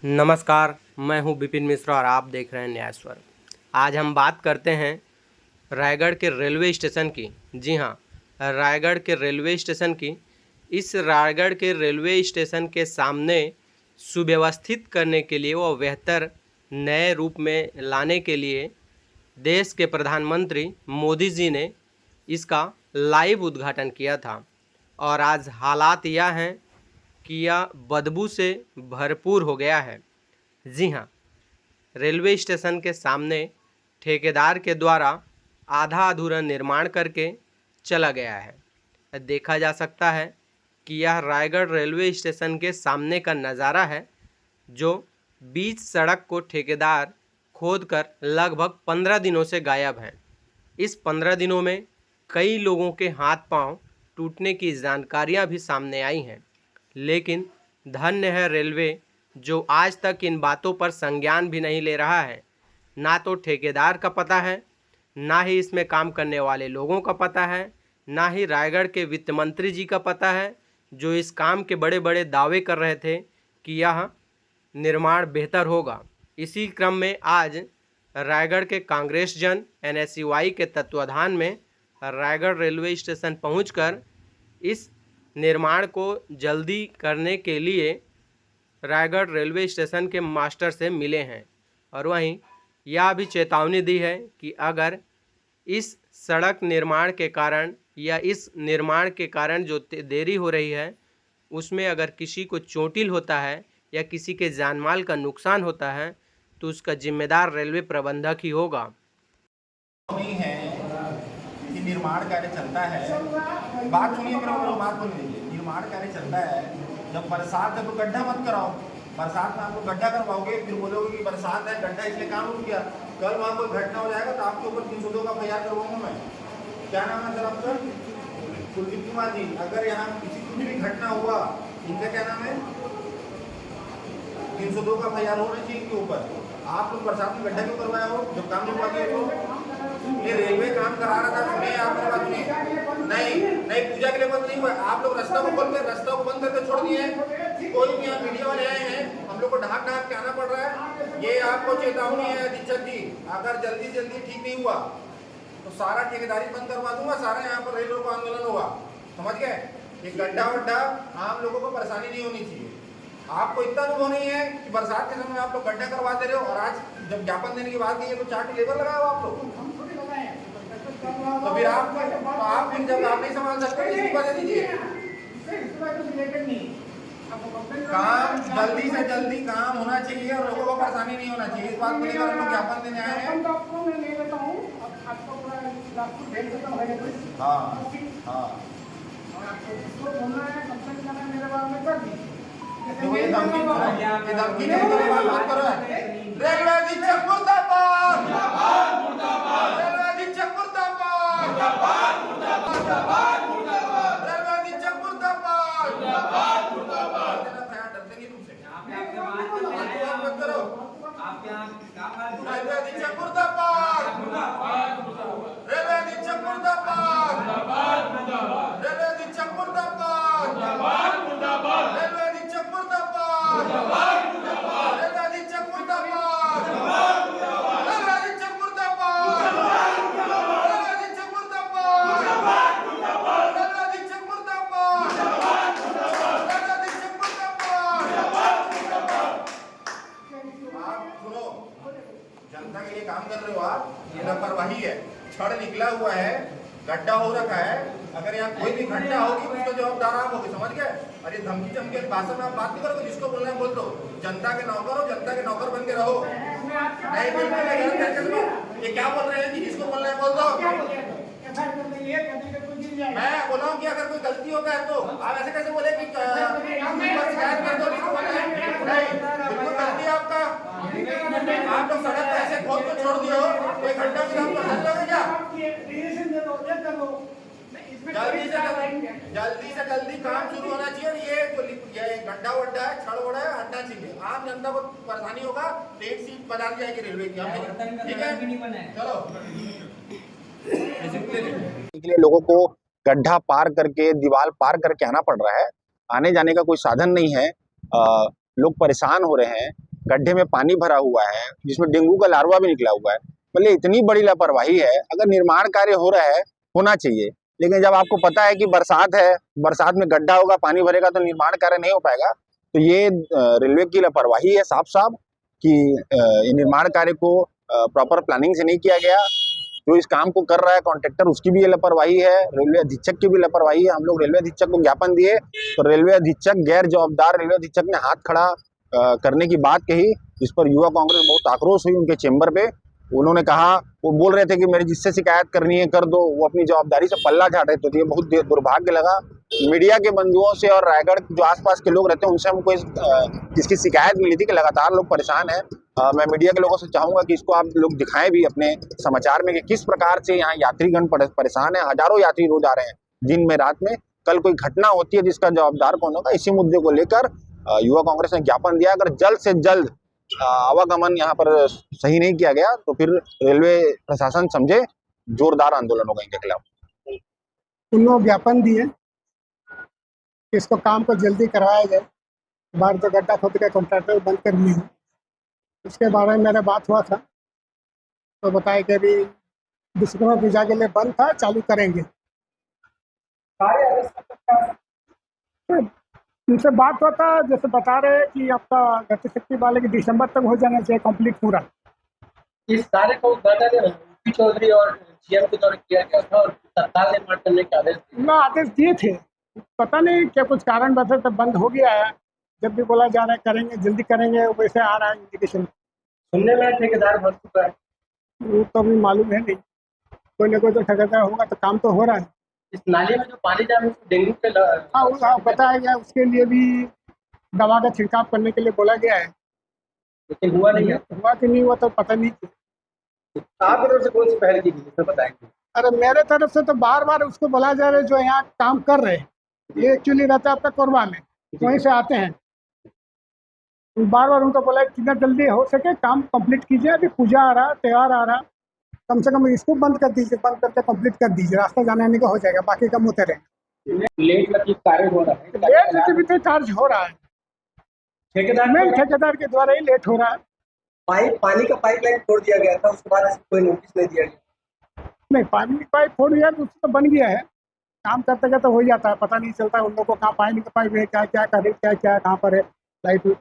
नमस्कार, मैं हूं विपिन मिश्रा और आप देख रहे हैं न्याय स्वर। आज हम बात करते हैं रायगढ़ के रेलवे स्टेशन की। जी हां, रायगढ़ के रेलवे स्टेशन की। इस रायगढ़ के रेलवे स्टेशन के सामने सुव्यवस्थित करने के लिए व बेहतर नए रूप में लाने के लिए देश के प्रधानमंत्री मोदी जी ने इसका लाइव उद्घाटन किया था। और आज हालात यह हैं कि यह बदबू से भरपूर हो गया है। जी हाँ, रेलवे स्टेशन के सामने ठेकेदार के द्वारा आधा अधूरा निर्माण करके चला गया है। देखा जा सकता है कि यह रायगढ़ रेलवे स्टेशन के सामने का नज़ारा है, जो बीच सड़क को ठेकेदार खोदकर लगभग 15 दिनों से गायब है। इस 15 दिनों में कई लोगों के हाथ पांव टूटने की जानकारियां भी सामने आई हैं, लेकिन धन्य है रेलवे जो आज तक इन बातों पर संज्ञान भी नहीं ले रहा है। ना तो ठेकेदार का पता है, ना ही इसमें काम करने वाले लोगों का पता है, ना ही रायगढ़ के वित्त मंत्री जी का पता है, जो इस काम के बड़े बड़े दावे कर रहे थे कि यह निर्माण बेहतर होगा। इसी क्रम में आज रायगढ़ के कांग्रेस जन NSUI के तत्वाधान में रायगढ़ रेलवे स्टेशन पहुंचकर इस निर्माण को जल्दी करने के लिए रायगढ़ रेलवे स्टेशन के मास्टर से मिले हैं और वहीं यह भी चेतावनी दी है कि अगर इस सड़क निर्माण के कारण या इस निर्माण के कारण जो देरी हो रही है उसमें अगर किसी को चोटिल होता है या किसी के जानमाल का नुकसान होता है तो उसका जिम्मेदार रेलवे प्रबंधक ही होगा। नहीं है कि निर्माण कार्य चलता है, बात सुनिए मेरा, बात बोल दीजिए। निर्माण कार्य चलता है, जब बरसात है तो गड्ढा मत कराओ। बरसात में आपको गड्ढा करवाओगे, फिर बोलोगे कि बरसात है गड्ढा इसलिए काम रुक गया। कल वहाँ कोई घटना हो जाएगा तो आपके ऊपर 302 का FIR करवाऊंगा मैं। क्या नाम है सर आपका? कुलदीप कुमार जी। अगर यहाँ किसी कुछ भी घटना हुआ, इनका क्या नाम है? 302 का FIR होना चाहिए इनके ऊपर। आप लोग बरसात में गड्ढा क्यों करवाया हो जब काम नहीं हुआ? तो ये रेलवे काम करा रहा था, सुनिए आप मेरी बात सुनिए। नहीं पूजा के लिए बंद नहीं हुआ। आप लोग रास्ता को खोल कर रास्ता को बंद करके छोड़ दिए हैं। कोई भी यहाँ मीडिया वाले आए हैं, हम लोग को ढाक के आना पड़ रहा है। ये आपको चेतावनी है अधीक्षक जी, अगर जल्दी ठीक नहीं हुआ तो सारा ठेकेदारी बंद करवा दूंगा, सारा यहाँ पर रेल रोको आंदोलन होगा। समझ गए? ये गड्ढा वड्ढा आम लोगों को परेशानी नहीं होनी चाहिए। आपको इतना अनुभव नहीं है कि बरसात के समय आप लोग गड्ढा करवा दे रहे हो, और आज जब ज्ञापन देने की बात की है तो 4 लेबर लगाओ आप लोग। तो फिर आप फिर जब आप नहीं संभाल सकते इस्तीफा दे दीजिए। काम जल्दी से जल्दी काम होना चाहिए और लोगों को परेशानी नहीं होना चाहिए। इस बात को लेकर हम लोग ज्ञापन देने आए हैं। तो ये धमकी मत करो। रेलवे अधीक्षक मुर्दाबाद, रेलवे अधीक्षक मुर्दाबाद, रेलवे अधीक्षक मुर्दाबाद। डरते नहीं तुमसे, मत करो। रेलवे अधीक्षक मुर्दाबाद, रेलवे अधीक्षक मुर्दाबाद, रेलवे अधीक्षक मुर्दाबाद, रेलवे अधीक्षक मुर्दाबाद, रेलवे अधीक्षक मुर्दाबाद, रेलवे अधीक्षक मुर्दाबाद, रेलवे अधीक्षक मुर्दाबाद, रेलवे अधीक्षक मुर्दाबाद, रेलवे अधीक्षक मुर्दाबाद। आप सुनो, जनता के लिए काम कर रहे हो आप, ये लापरवाही है। छड़ निकला हुआ है, गड्ढा हो रखा है, अगर यहाँ कोई भी घटना होगी उसका जवाबदार आप होगी। समझ गए? अरे धमकी चमकी भाषा में आप बात नहीं करोगे, जिसको बोलना है बोल दो। जनता के नौकर हो, जनता के नौकर बन के रहो। नहीं बिल्कुल ये क्या बोल रहे हैं कि जिसको बोलना है बोल दो। मैं बोला हूँ कि अगर कोई गलती होता है तो आप ऐसे कैसे बोले कि शिकायत कर दो। नहीं, बिल्कुल गलती है आपका। आप लोग सड़क पे ऐसे खोद को छोड़ दिए हो, कोई घटना भी आपको हल लोगे क्या? जल्दी से जल्दी काम शुरू होना चाहिए। ये गड्ढा वड्ढा है, छड़ वड़ा है, हटना चाहिए। आम जनता को परेशानी होगा, एक सीट बना दी जाएगी रेलवे की। ठीक है, चलो। इसलिए लोगों को गड्ढा पार करके, दीवार पार करके आना पड़ रहा है। आने जाने का कोई साधन नहीं है। लोग परेशान हो रहे हैं। गड्ढे में पानी भरा हुआ है जिसमें डेंगू का लार्वा भी निकला हुआ है। मतलब इतनी बड़ी लापरवाही है। अगर निर्माण कार्य हो रहा है होना चाहिए, लेकिन जब आपको पता है कि बरसात है, बरसात में गड्ढा होगा, पानी भरेगा तो निर्माण कार्य नहीं हो पाएगा। तो ये रेलवे की लापरवाही है साफ साफ कि निर्माण कार्य को प्रॉपर प्लानिंग से नहीं किया गया। जो इस काम को कर रहा है कॉन्ट्रैक्टर, उसकी भी ये लापरवाही है, रेलवे अधीक्षक की भी लापरवाही है। हम लोग रेलवे अधीक्षक को ज्ञापन दिए तो रेलवे अधीक्षक गैर जवाबदार रेलवे अधीक्षक ने हाथ खड़ा करने की बात कही, जिस पर युवा कांग्रेस बहुत आक्रोश हुई उनके चेंबर पे। उन्होंने कहा, वो बोल रहे थे कि मेरे जिससे शिकायत करनी है कर दो, वो अपनी जवाबदारी से पल्ला झाड़ रहे थे। तो ये बहुत दुर्भाग्य लगा। मीडिया के बंधुओं से और रायगढ़ जो आसपास के लोग रहते हैं उनसे हमको इसकी शिकायत मिली थी कि लगातार लोग परेशान हैं। मैं मीडिया के लोगों से चाहूंगा कि इसको आप लोग दिखाएं भी अपने समाचार में कि किस प्रकार से यहाँ यात्रीगण परेशान है। हजारों यात्री रोज आ रहे हैं दिन में रात में। कल कोई घटना होती है जिसका जवाबदार कौन होगा, इसी मुद्दे को लेकर युवा कांग्रेस ने ज्ञापन दिया। अगर जल्द से जल्द आवागमन यहाँ पर सही नहीं किया गया तो फिर रेलवे प्रशासन समझे जोरदार आंदोलन होगा इनके खिलाफ। उन लोग ज्ञापन दिए कि इसको काम को जल्दी करवाया जाए। बाहर जो गड्ढा खोद के कॉन्ट्रैक्टर बंद कर दिए हैं, उसके बारे में मेरा बात हुआ था तो बताया कि अभी विश्वकर्मा पूजा के लिए बंद था, चालू करेंगे। उनसे बात हुआ था, जैसे बता रहे हैं कि आपका गति शक्ति वाले की दिसंबर तक हो जाना चाहिए कंप्लीट पूरा। इस कार्य को पी चौधरी और जीएम के द्वारा किया गया था और तत्काल निर्माण करने के आदेश दिए थे। पता नहीं क्या कुछ कारण बता तो बंद हो गया है। जब भी बोला जा रहा है करेंगे, जल्दी करेंगे, वैसे आ रहा है इंडिकेशन। सुनने में ठेकेदार भर चुका है, वो तो अभी मालूम है नहीं। कोई ना कोई तो ठेकेदार होगा तो काम तो हो रहा है। इस नाले में जो पानी जा रहा है डेंगू के हाँ बताया गया, उसके लिए भी दवा का छिड़काव करने के लिए बोला गया है, लेकिन हुआ नहीं है। हुआ कि नहीं हुआ तो पता नहीं। आपकी तरफ से कौन सी पहल की गई बताएंगे? अरे मेरे तरफ से तो बार बार उसको बोला जा रहा है जो यहाँ काम कर रहे हैं, ये एक्चुअली रहता है आपका कोरबा में, वहीं से आते हैं। बार बार उनको बोला कितना जल्दी हो सके काम कंप्लीट कीजिए। अभी पूजा आ रहा, त्यौहार आ रहा, कम से कम इसको बंद कर दीजिए, बंद करके कंप्लीट कर दीजिए, रास्ता जाने आने का हो जाएगा, बाकी काम होते रहेंगे। लेट लतीफ कार्य हो रहा है, लेट लतीफ कार्य हो रहा है, ठेकेदार के द्वारा ही लेट हो रहा है। पानी का पाइपलाइन छोड़ दिया गया था, उसके बाद कोई नोटिस नहीं दिया गया। नहीं, पानी पाइप छोड़ दिया तो उसको तो बन गया है, काम करते करते हो जाता है, पता नहीं चलता उन लोगों को कहाँ पानी का पाइप है, क्या क्या करे, क्या क्या कहाँ पर है लाइट।